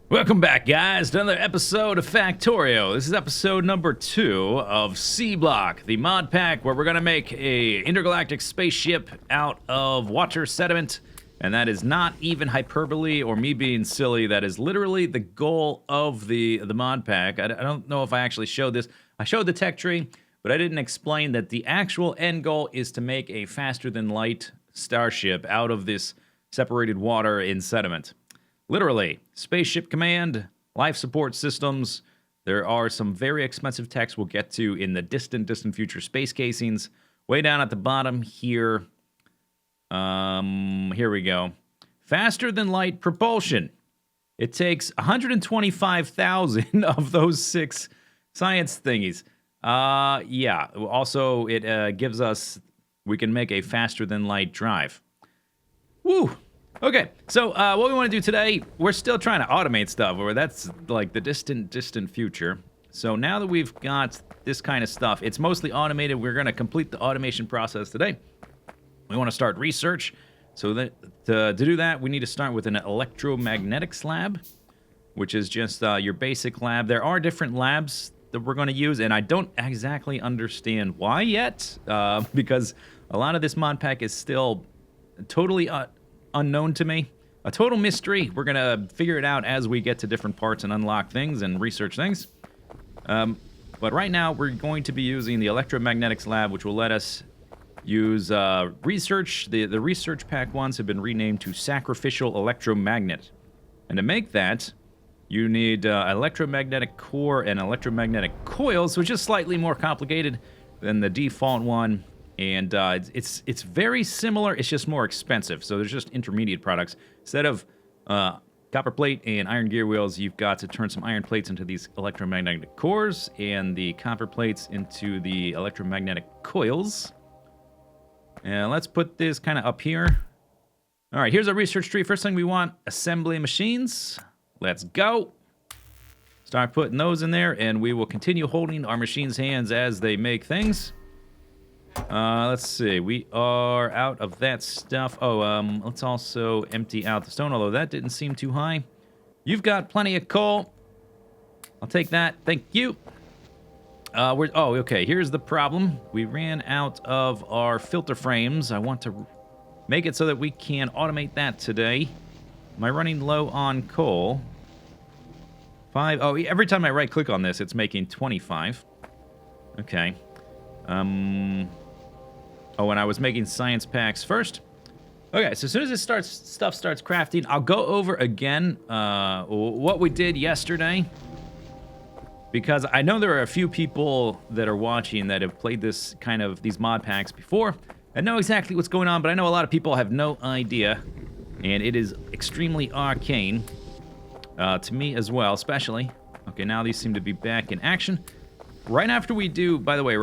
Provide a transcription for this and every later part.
Welcome back, guys, to another episode of Factorio. This is episode number 2 of C-Block, the mod pack where we're going to make a intergalactic spaceship out of water sediment. And that is not even hyperbole or me being silly. That is literally the goal of the mod pack. I don't know if I actually showed this. I showed the tech tree, but I didn't explain that the actual end goal is to make a faster-than-light starship out of this separated water in sediment. Literally, spaceship command, life support systems. There are some very expensive techs we'll get to in the distant future space casings. Way down at the bottom here. Here we go. Faster than light propulsion. It takes 125,000 of those 6 science thingies. Yeah. Also, it gives us, we can make a faster than light drive. Woo! Okay, so what we want to do today, we're still trying to automate stuff, or that's like the distant future. So now that we've got this kind of stuff, it's mostly automated. We're going to complete the automation process today. We want to start research. So that to do that, we need to start with an electromagnetics lab, which is just your basic lab. There are different labs that we're going to use, and I don't exactly understand why yet, because a lot of this mod pack is still totally unknown to me. A total mystery. We're going to figure it out as we get to different parts and unlock things and research things. But right now, we're going to be using the electromagnetics lab, which will let us use research. The research pack ones have been renamed to sacrificial electromagnet. And to make that, you need electromagnetic core and electromagnetic coils, which is slightly more complicated than the default one. And it's very similar, it's just more expensive. So there's just intermediate products. Instead of copper plate and iron gear wheels, you've got to turn some iron plates into these electromagnetic cores and the copper plates into the electromagnetic coils. And let's put this kind of up here. All right, here's our research tree. First thing we want, assembly machines. Let's go. Start putting those in there, and we will continue holding our machines' hands as they make things. Let's see. We are out of that stuff. Oh, let's also empty out the stone, although that didn't seem too high. You've got plenty of coal. I'll take that. Thank you. Okay. Here's the problem. We ran out of our filter frames. I want to make it so that we can automate that today. Am I running low on coal? 5. Oh, every time I right-click on this, it's making 25. Okay. Oh, and I was making science packs first. Okay, so as soon as this stuff starts crafting, I'll go over again what we did yesterday. Because I know there are a few people that are watching that have played these mod packs before and know exactly what's going on, but I know a lot of people have no idea. And it is extremely arcane to me as well, especially. Okay, now these seem to be back in action. Right after we do, by the way,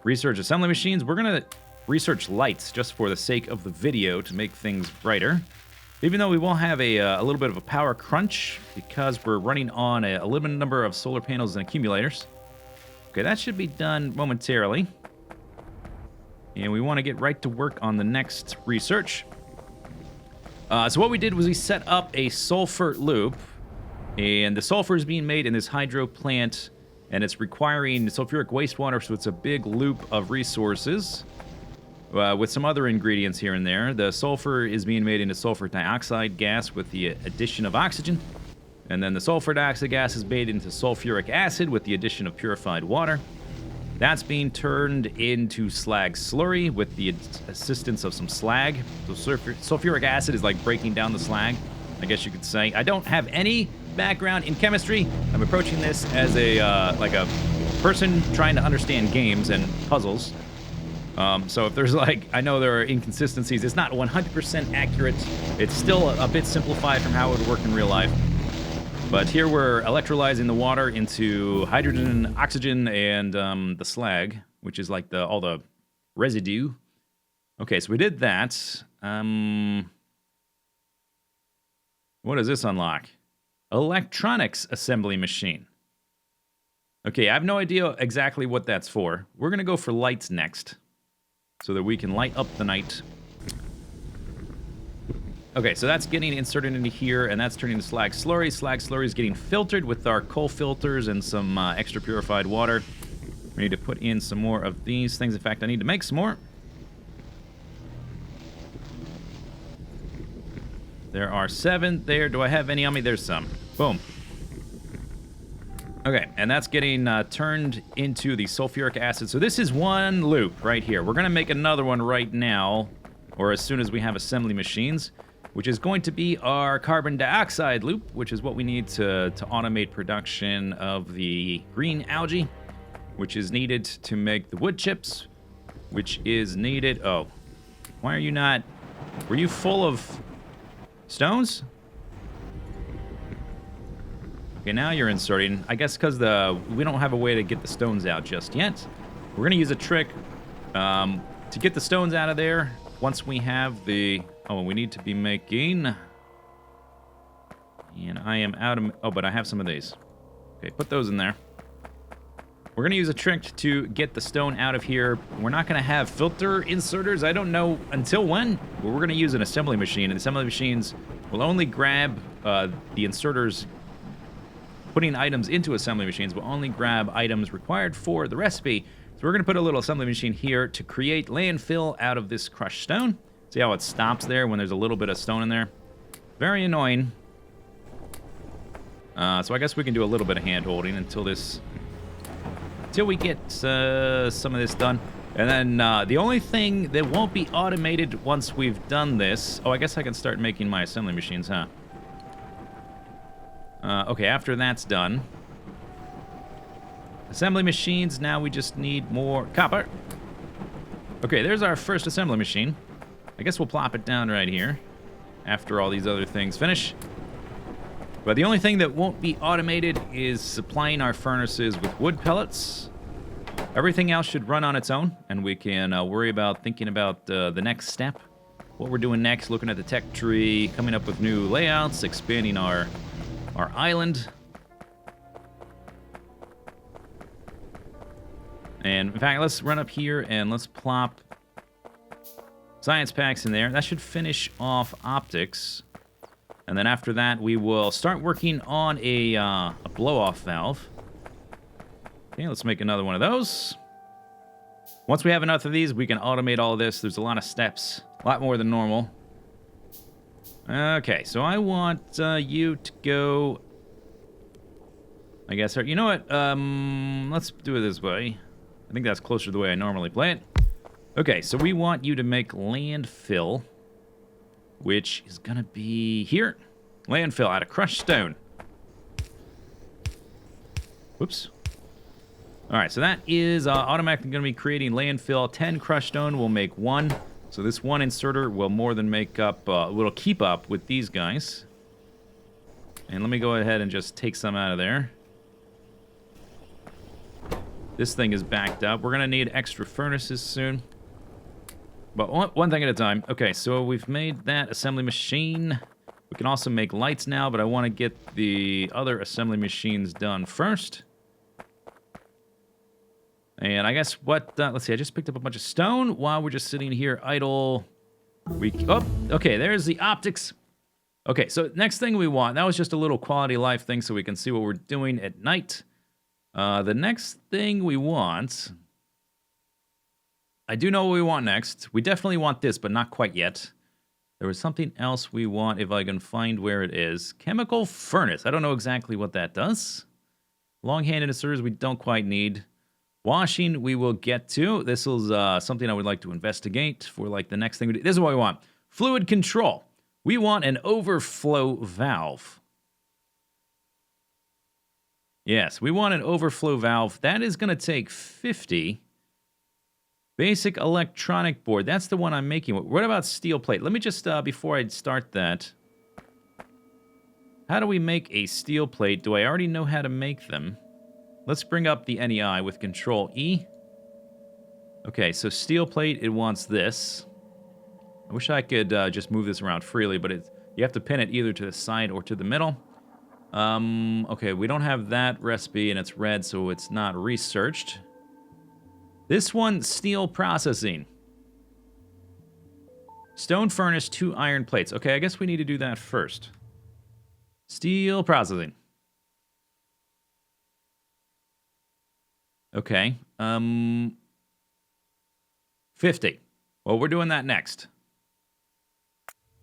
research assembly machines, we're going to research lights just for the sake of the video to make things brighter. Even though we will have a little bit of a power crunch because we're running on a limited number of solar panels and accumulators. Okay, that should be done momentarily. And we want to get right to work on the next research. So what we did was we set up a sulfur loop. And the sulfur is being made in this hydro plant. And it's requiring sulfuric wastewater, so it's a big loop of resources with some other ingredients here and there. The sulfur is being made into sulfur dioxide gas with the addition of oxygen. And then the sulfur dioxide gas is made into sulfuric acid with the addition of purified water. That's being turned into slag slurry with the assistance of some slag. So sulfuric acid is like breaking down the slag, I guess you could say. I don't have any background in chemistry. I'm approaching this as a person trying to understand games and puzzles. So if there's I know there are inconsistencies. It's not 100% accurate. It's still a bit simplified from how it would work in real life. But here we're electrolyzing the water into hydrogen, oxygen, and the slag, which is like all the residue. Okay, so we did that. What does this unlock? Electronics assembly machine. Okay, I have no idea exactly what that's for. We're going to go for lights next, so that we can light up the night. Okay, so that's getting inserted into here, and that's turning to slag slurry. Slag slurry is getting filtered with our coal filters and some extra purified water. We need to put in some more of these things. In fact, I need to make some more. There are 7 there. Do I have any on me? There's some. Boom. Okay, and that's getting turned into the sulfuric acid. So this is one loop right here. We're going to make another one right now, or as soon as we have assembly machines, which is going to be our carbon dioxide loop, which is what we need to automate production of the green algae, which is needed to make the wood chips, which is needed... Oh, why are you not... Were you full of stones? Okay, now you're inserting. I guess because we don't have a way to get the stones out just yet. We're going to use a trick to get the stones out of there once we have the... Oh, we need to be making... And I am out of... Oh, but I have some of these. Okay, put those in there. We're going to use a trick to get the stone out of here. We're not going to have filter inserters. I don't know until when. But we're going to use an assembly machine. And the assembly machines will only grab the inserters. Putting items into assembly machines will only grab items required for the recipe. So we're going to put a little assembly machine here to create landfill out of this crushed stone. See how it stops there when there's a little bit of stone in there? Very annoying. So I guess we can do a little bit of hand holding until we get some of this done. And then the only thing that won't be automated once we've done this... Oh, I guess I can start making my assembly machines, huh? Okay, after that's done. Assembly machines, now we just need more copper. Okay, there's our first assembly machine. I guess we'll plop it down right here after all these other things finish. But the only thing that won't be automated is supplying our furnaces with wood pellets. Everything else should run on its own, and we can worry about thinking about the next step. What we're doing next, looking at the tech tree, coming up with new layouts, expanding our island. And in fact, let's run up here and let's plop science packs in there. That should finish off optics. And then after that, we will start working on a blow-off valve. Okay, let's make another one of those. Once we have enough of these, we can automate all of this. There's a lot of steps, a lot more than normal. Okay, so I want you to go... I guess, you know what? Let's do it this way. I think that's closer to the way I normally play it. Okay, so we want you to make landfill, which is going to be here. Landfill out of crushed stone. Whoops. All right, so that is automatically going to be creating landfill. 10 crushed stone will make 1. So this one inserter will more than make up, will keep up with these guys. And let me go ahead and just take some out of there. This thing is backed up. We're going to need extra furnaces soon. But one thing at a time. Okay, so we've made that assembly machine. We can also make lights now, but I want to get the other assembly machines done first. And I guess let's see, I just picked up a bunch of stone while we're just sitting here idle. Okay, there's the optics. Okay, so next thing we want, that was just a little quality of life thing so we can see what we're doing at night. The next thing we want, I do know what we want next. We definitely want this, but not quite yet. There was something else we want, if I can find where it is. Chemical furnace. I don't know exactly what that does. Long-handed inserters we don't quite need. Washing we will get to. This is something I would like to investigate for like the next thing we do. This is what we want. Fluid control. We want an overflow valve. Yes, we want an overflow valve. That is going to take 50. Basic electronic board. That's the one I'm making. What about steel plate? Let me just, before I start that. How do we make a steel plate? Do I already know how to make them? Let's bring up the NEI with Control E. Okay, so steel plate, it wants this. I wish I could just move this around freely, but you have to pin it either to the side or to the middle. Okay, we don't have that recipe, and it's red, so it's not researched. This one, steel processing. Stone furnace, 2 iron plates. Okay, I guess we need to do that first. Steel processing. Okay. 50. Well, we're doing that next.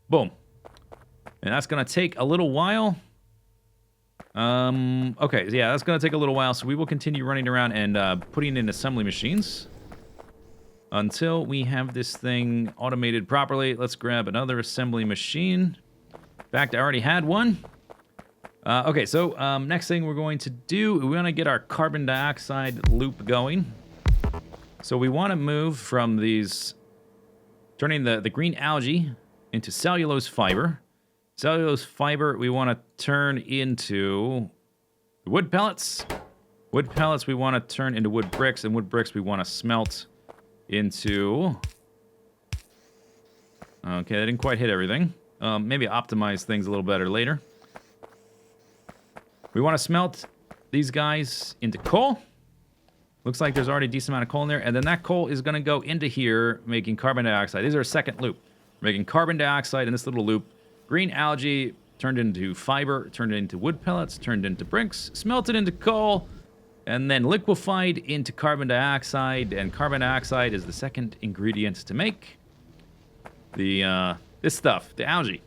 Boom. And that's going to take a little while. Okay, yeah, that's going to take a little while, so we will continue running around and putting in assembly machines until we have this thing automated properly. Let's grab another assembly machine. In fact, I already had one. Okay, so next thing we're going to do, we want to get our carbon dioxide loop going. So we want to move from these, turning the green algae into cellulose fiber. Cellulose fiber we want to turn into wood pellets. Wood pellets we want to turn into wood bricks, and wood bricks we want to smelt into... Okay, that didn't quite hit everything. Maybe optimize things a little better later. We want to smelt these guys into coal. Looks like there's already a decent amount of coal in there. And then that coal is going to go into here, making carbon dioxide. These are a second loop. We're making carbon dioxide in this little loop. Green algae turned into fiber, turned into wood pellets, turned into bricks, smelted into coal, and then liquefied into carbon dioxide. And carbon dioxide is the second ingredient to make the this stuff, the algae.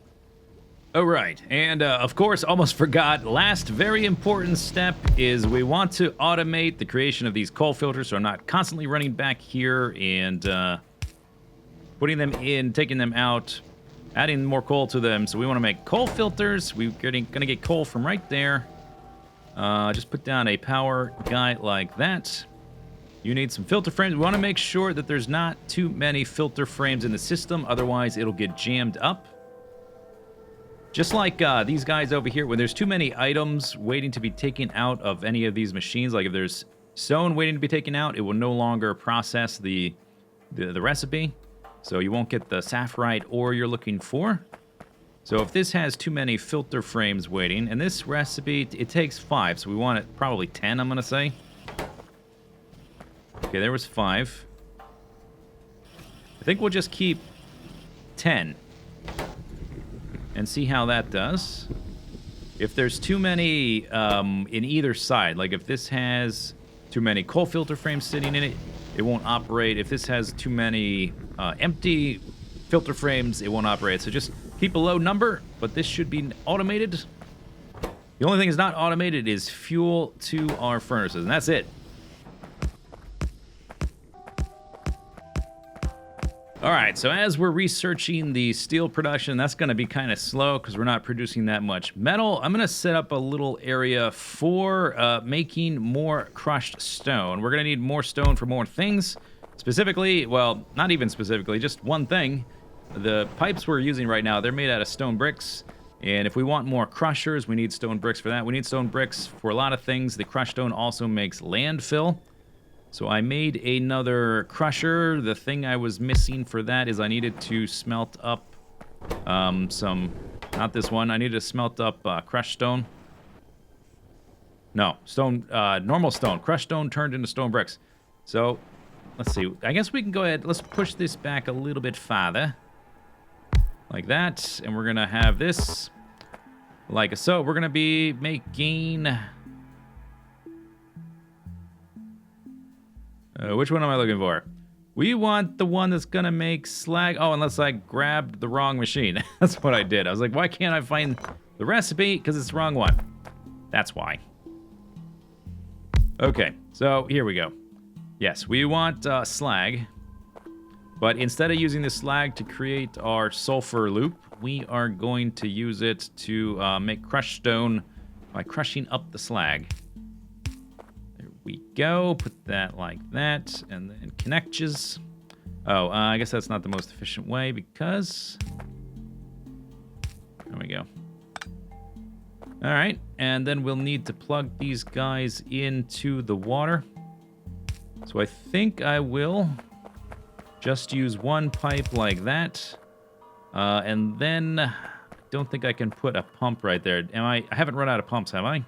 All right, and of course, almost forgot, last very important step is we want to automate the creation of these coal filters, so I'm not constantly running back here and putting them in, taking them out, adding more coal to them. So we want to make coal filters. We're gonna get coal from right there. Just put down a power guy like that. You need some filter frames. We want to make sure that there's not too many filter frames in the system, otherwise it'll get jammed up. Just like these guys over here, when there's too many items waiting to be taken out of any of these machines, like if there's stone waiting to be taken out, it will no longer process the recipe. So you won't get the sapphirite ore you're looking for. So if this has too many filter frames waiting, and this recipe, it takes 5, so we want it probably 10, I'm going to say. Okay, there was 5. I think we'll just keep 10. And see how that does. If there's too many in either side, like if this has too many coal filter frames sitting in it, it won't operate. If this has too many empty filter frames, it won't operate. So just keep a low number, but this should be automated. The only thing that's not automated is fuel to our furnaces, and that's it. All right, so as we're researching the steel production, that's going to be kind of slow because we're not producing that much metal. I'm going to set up a little area for making more crushed stone. We're going to need more stone for more things. Specifically, well, not even specifically, just one thing. The pipes we're using right now, they're made out of stone bricks. And if we want more crushers, we need stone bricks for that. We need stone bricks for a lot of things. The crushed stone also makes landfill. So I made another crusher. The thing I was missing for that is I needed to smelt up not this one. I needed to smelt up crushed stone. No, stone, normal stone. Crushed stone turned into stone bricks. So, let's see. I guess we can go ahead. Let's push this back a little bit farther. Like that. And we're going to have this like so. We're going to be making... which one am I looking for? We want the one that's gonna make slag. Oh, unless I grabbed the wrong machine. That's what I did. I was like, why can't I find the recipe? Because it's the wrong one. That's why. Okay, so here we go. Yes, we want slag. But instead of using the slag to create our sulfur loop, we are going to use it to make crushed stone by crushing up the slag. We go, put that like that, and then connections. Oh, I guess that's not the most efficient way because... There we go. All right, and then we'll need to plug these guys into the water. So I think I will just use one pipe like that. And then I don't think I can put a pump right there. I haven't run out of pumps, have I?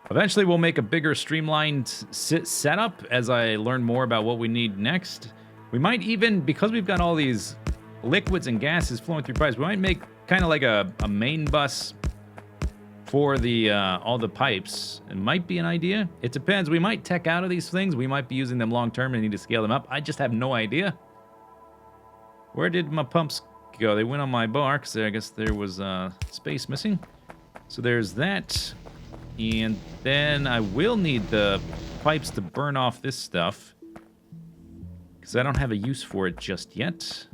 Eventually, we'll make a bigger streamlined setup as I learn more about what we need next. We might even, because we've got all these liquids and gases flowing through pipes. We might make kind of like a main bus for the all the pipes. It might be an idea. It depends. We might tech out of these things. We might be using them long term and need to scale them up. I just have no idea. Where did my pumps go? They went on my bar because I guess there was space missing. So there's that. And then I will need the pipes to burn off this stuff because I don't have a use for it just yet.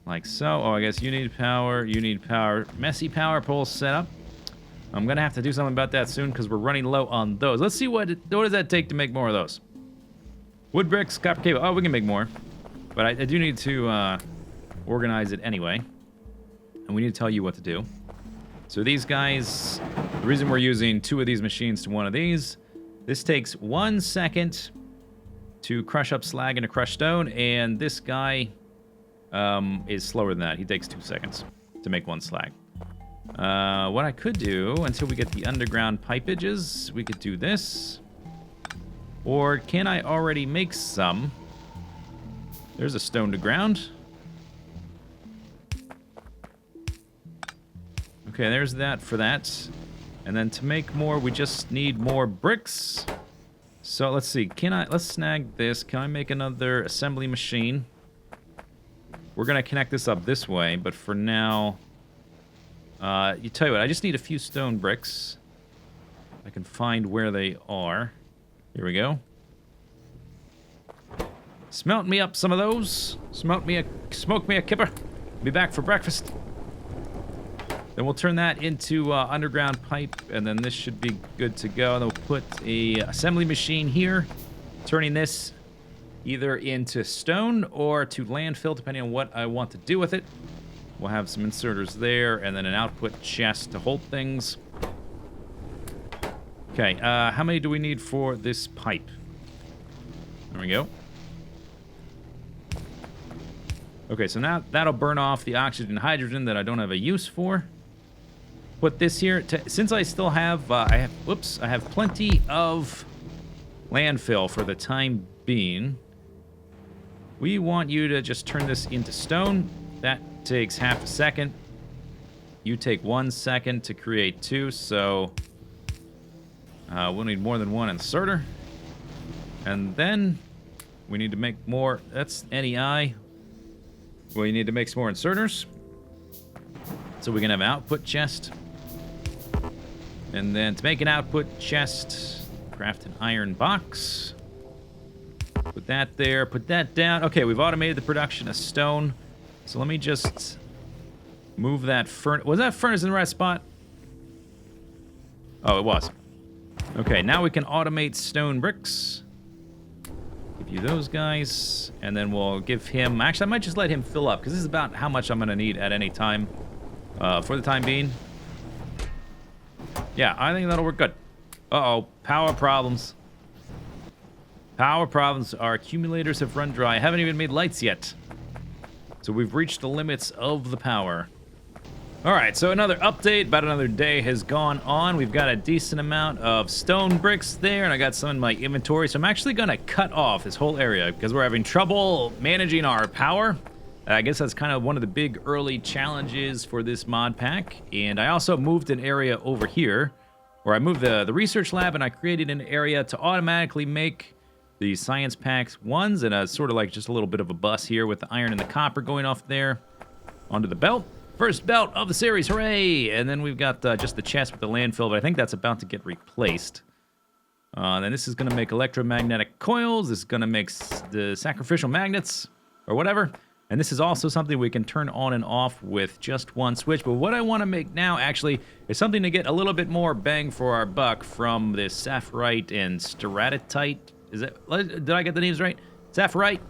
Like so. Oh, I guess you need power. You need power. Messy power pole setup. I'm going to have to do something about that soon because we're running low on those. Let's see what does that take to make more of those. Wood bricks, copper cable. Oh, we can make more. But I do need to organize it anyway. And we need to tell you what to do. So these guys, the reason we're using 2 of these machines to 1 of these, this takes 1 second to crush up slag into crushed stone, and this guy is slower than that. He takes 2 seconds to make 1 slag. What I could do, until we get the underground pipages, we could do this. Or can I already make some? There's a stone to ground. Okay, there's that for that. And then to make more, we just need more bricks. So let's see. Let's snag this. Can I make another assembly machine? We're going to connect this up this way, but for now, you tell you what, I just need a few stone bricks. I can find where they are. Here we go. Smelt me up some of those. Smoke me a kipper. Be back for breakfast. Then we'll turn that into underground pipe, and then this should be good to go. Then we'll put a assembly machine here, turning this either into stone or to landfill, depending on what I want to do with it. We'll have some inserters there, and then an output chest to hold things. Okay, how many do we need for this pipe? There we go. Okay, so now that'll burn off the oxygen and hydrogen that I don't have a use for. Put this here, since I still have, I have plenty of landfill for the time being. We want you to just turn this into stone. That takes half a second. You take 1 second to create 2, so we'll need more than 1 inserter. And then we need to make more. That's NEI. We need to make some more inserters so we can have an output chest. And then to make an output chest, craft an iron box. Put that there, put that down. Okay, we've automated the production of stone. So let me just move that furnace. Was that furnace in the right spot? Oh, it was. Okay, now we can automate stone bricks. Give you those guys, and then we'll give him... Actually, I might just let him fill up, because this is about how much I'm going to need at any time for the time being. Yeah, I think that'll work good. Uh-oh, power problems. Power problems. Our accumulators have run dry. I haven't even made lights yet. So we've reached the limits of the power. All right, so another update. About another day has gone on. We've got a decent amount of stone bricks there, and I got some in my inventory. So I'm actually going to cut off this whole area because we're having trouble managing our power. I guess that's kind of one of the big early challenges for this mod pack. And I also moved an area over here, where I moved the research lab, and I created an area to automatically make the science packs ones, and a sort of like just a little bit of a bus here with the iron and the copper going off there onto the belt. First belt of the series, hooray! And then we've got just the chest with the landfill, but I think that's about to get replaced. Then this is going to make electromagnetic coils. This is going to make the sacrificial magnets, or whatever. And this is also something we can turn on and off with just one switch. But what I want to make now, actually, is something to get a little bit more bang for our buck from this sapphirite and steratite. Did I get the names right? Sapphirite?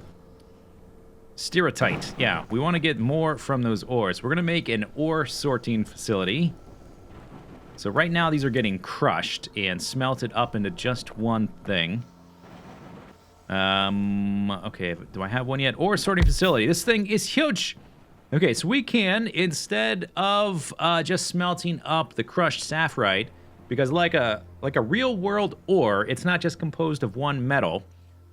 Steratite. Yeah, we want to get more from those ores. We're going to make an ore sorting facility. So right now these are getting crushed and smelted up into just one thing. Okay, do I have one yet? Ore sorting facility. This thing is huge. Okay, so we can, instead of just smelting up the crushed sapphirite, because like a real world ore, it's not just composed of one metal.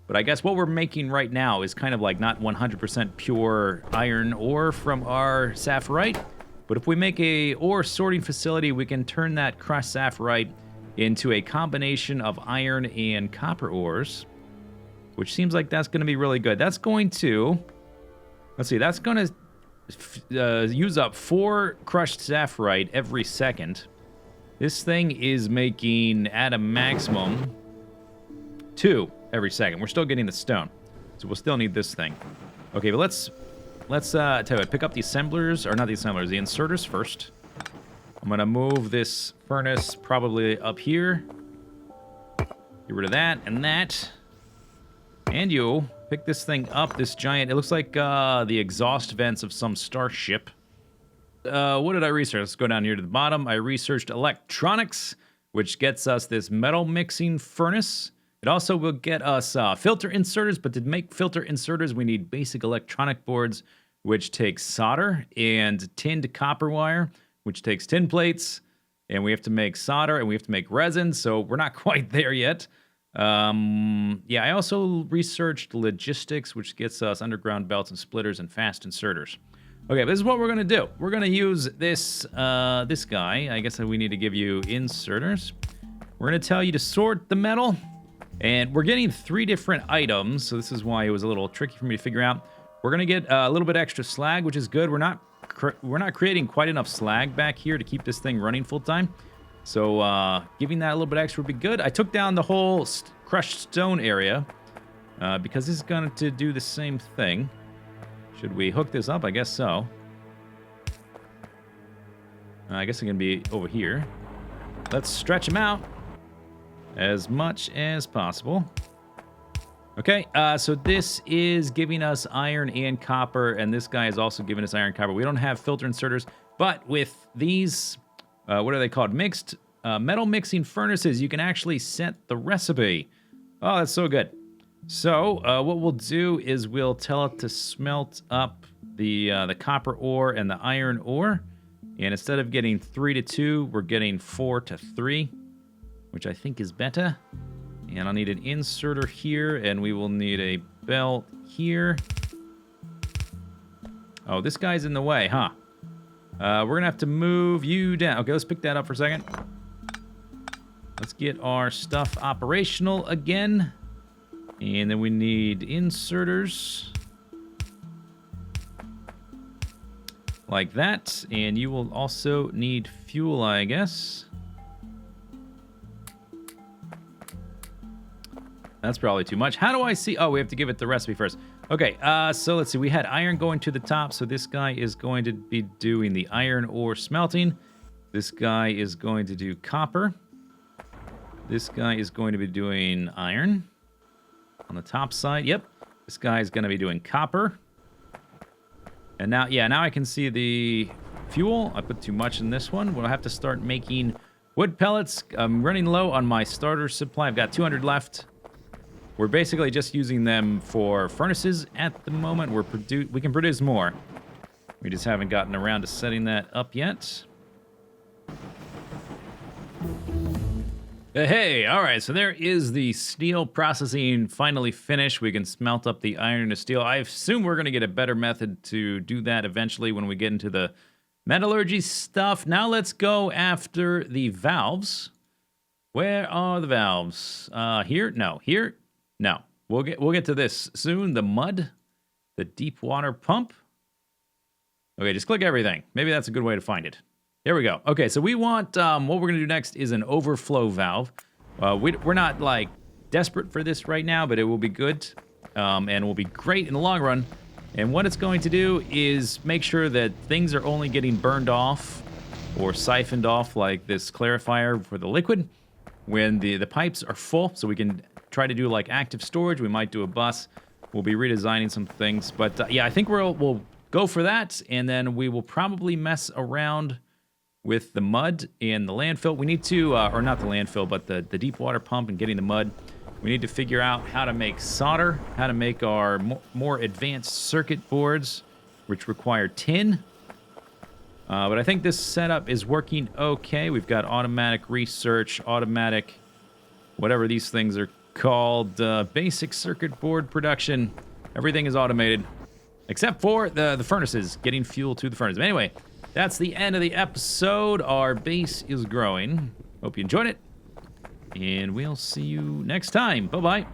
But I guess what we're making right now is kind of like not 100% pure iron ore from our sapphirite. But if we make a ore sorting facility, we can turn that crushed sapphirite into a combination of iron and copper ores, which seems like that's going to be really good. That's going to, let's see, that's going to use up 4 crushed sapphirite every second. This thing is making, at a maximum, 2 every second. We're still getting the stone, so we'll still need this thing. Okay, but let's tell you what, pick up the assemblers, or not the assemblers, the inserters first. I'm gonna move this furnace probably up here. Get rid of that and that. And you pick this thing up, this giant, it looks like the exhaust vents of some starship. What did I research? Let's go down here to the bottom. I researched electronics, which gets us this metal mixing furnace. It also will get us filter inserters, but to make filter inserters, we need basic electronic boards, which takes solder, and tinned copper wire, which takes tin plates, and we have to make solder, and we have to make resin, so we're not quite there yet. Yeah, I also researched logistics, which gets us underground belts and splitters and fast inserters. Okay, this is what we're gonna do. We're gonna use this this guy. I guess we need to give you inserters. We're gonna tell you to sort the metal, and we're getting 3 different items, so this is why it was a little tricky for me to figure out. We're gonna get a little bit extra slag, which is good. We're not creating quite enough slag back here to keep this thing running full time, so giving that a little bit extra would be good. I took down the whole crushed stone area because this is going to do the same thing. Should we hook this up? I guess so. I guess it's going to be over here. Let's stretch them out as much as possible. Okay, so this is giving us iron and copper, and this guy is also giving us iron and copper. We don't have filter inserters, but with these, what are they called? Mixed metal mixing furnaces, you can actually set the recipe. Oh, that's so good. So what we'll do is we'll tell it to smelt up the copper ore and the iron ore, and instead of getting 3 to 2, we're getting 4 to 3, which I think is better. And I'll need an inserter here, and we will need a belt here. Oh, this guy's in the way, huh? We're going to have to move you down. Okay, let's pick that up for a second. Let's get our stuff operational again. And then we need inserters. Like that. And you will also need fuel, I guess. That's probably too much. How do I see? Oh, we have to give it the recipe first. Okay, so let's see. We had iron going to the top, so this guy is going to be doing the iron ore smelting. This guy is going to do copper. This guy is going to be doing iron. On the top side, yep. This guy is going to be doing copper. And now, yeah, now I can see the fuel. I put too much in this one. We'll have to start making wood pellets. I'm running low on my starter supply. I've got 200 left. We're basically just using them for furnaces at the moment. We can produce more. We just haven't gotten around to setting that up yet. Hey, all right, so there is the steel processing finally finished. We can smelt up the iron into steel. I assume we're going to get a better method to do that eventually when we get into the metallurgy stuff. Now let's go after the valves. Where are the valves? Here? No. Here? No. We'll get to this soon. The mud, the deep water pump. Okay, just click everything. Maybe that's a good way to find it. There we go. Okay, so we want, what we're going to do next is an overflow valve. We're not, like, desperate for this right now, but it will be good, and will be great in the long run. And what it's going to do is make sure that things are only getting burned off or siphoned off, like this clarifier for the liquid, when the pipes are full, so we can try to do, like, active storage. We might do a bus. We'll be redesigning some things. But, yeah, I think we'll go for that, and then we will probably mess around with the mud and the landfill. We need to, or not the landfill, but the deep water pump and getting the mud. We need to figure out how to make solder, how to make our more advanced circuit boards, which require tin. But I think this setup is working okay. We've got automatic research, automatic, whatever these things are called Basic Circuit Board Production. Everything is automated, except for the furnaces, getting fuel to the furnace. But anyway, that's the end of the episode. Our base is growing. Hope you enjoyed it, and we'll see you next time. Bye-bye.